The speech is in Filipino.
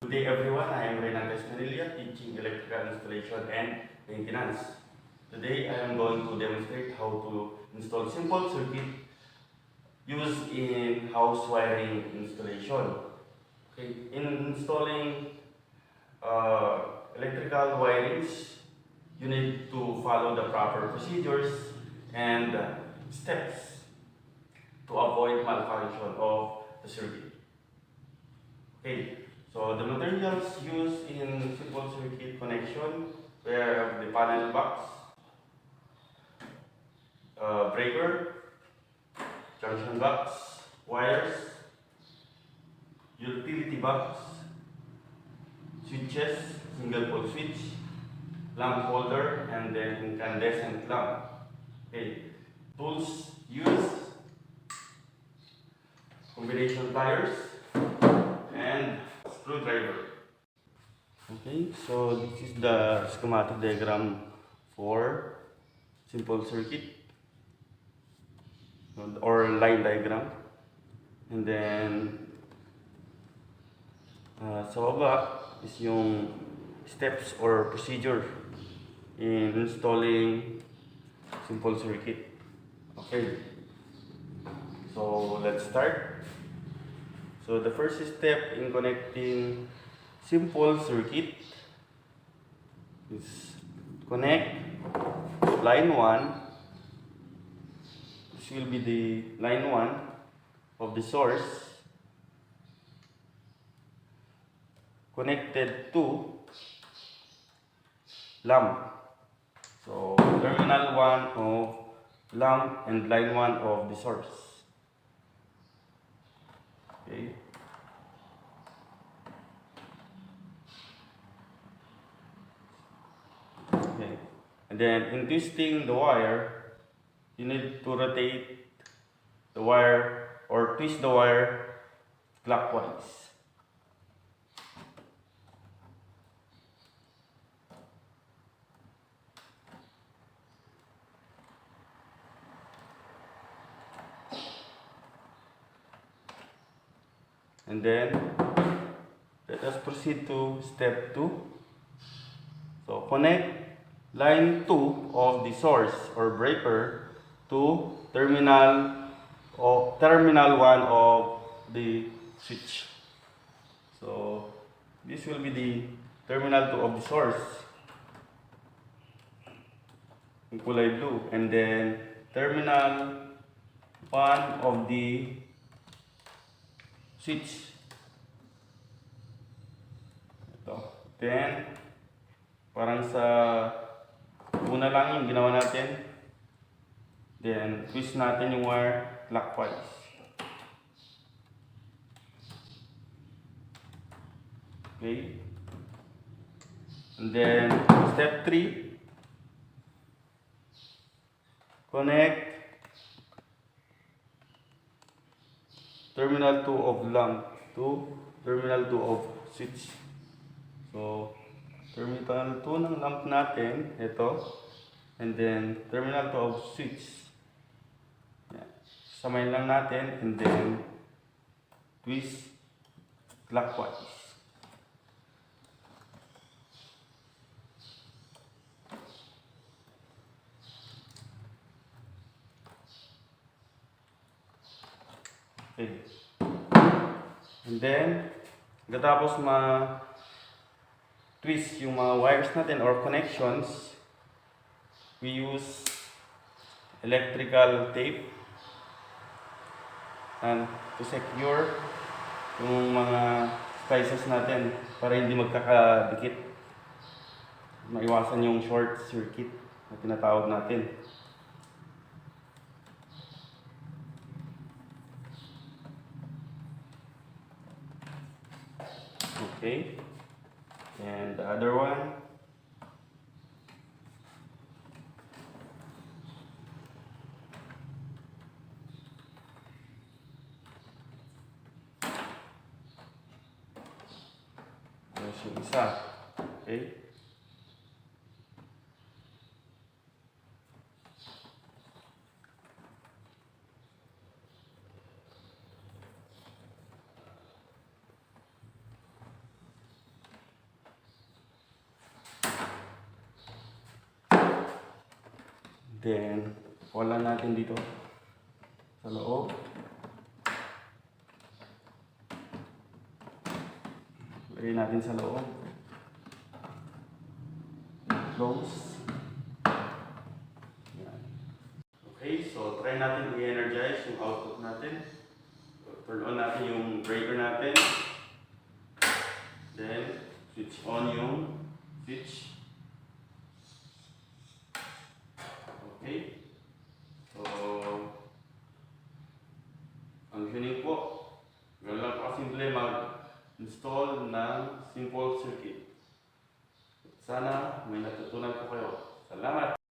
Good day everyone, I am Renato Escanilla, teaching electrical installation and maintenance. Today I am going to demonstrate how to install simple circuit used in house wiring installation. Okay, in installing uh, electrical wirings, you need to follow the proper procedures and steps to avoid malfunction of the circuit. Okay, so the materials used in simple circuit connection were the panel box, breaker, junction box, wires, utility box, switches, single pole switch, lamp holder, and then incandescent lamp. Okay, tools used, combination pliers, and screwdriver. Okay, so this is the schematic diagram for simple circuit or line diagram. And then sa baba is yung steps or procedure in installing simple circuit. Okay, so let's start. So the first step in connecting simple circuit is connect line 1. This will be the line 1 of the source connected to lamp. So terminal 1 of lamp and line 1 of the source. Okay. Okay. And then in twisting the wire, you need to rotate the wire or twist the wire clockwise. And then let us proceed to step 2. So connect line 2 of the source or breaker to terminal 1 of the switch. So this will be the terminal 2 of the source in kulay blue, and then terminal 1 of the switch. Ito. Then parang sa una lang yung ginawa natin. Then twist natin yung wire clockwise. Okay. And then step 3, connect terminal 2 of lamp to terminal 2 of switch. So terminal 2 ng lamp natin, ito, and then terminal 2 of switch. Yan. Samayin lang natin and then twist clockwise. Okay. And then, pagkatapos twist yung mga wires natin or connections, we use electrical tape and to secure yung mga splices natin para hindi magkakadikit, maiwasan yung short circuit na tinatawag natin. Okay, and the other one. There's yung isa. Okay. Then, wala natin dito sa loob. Lagay natin sa loob. Close. Yan. Okay, so try natin i-energize yung output natin. Turn on natin yung breaker natin. Then, switch on yung switch. Okay. So, ang tuning po, ganun lang po simple mag-install ng simple circuit. Sana may natutunan po kayo. Salamat!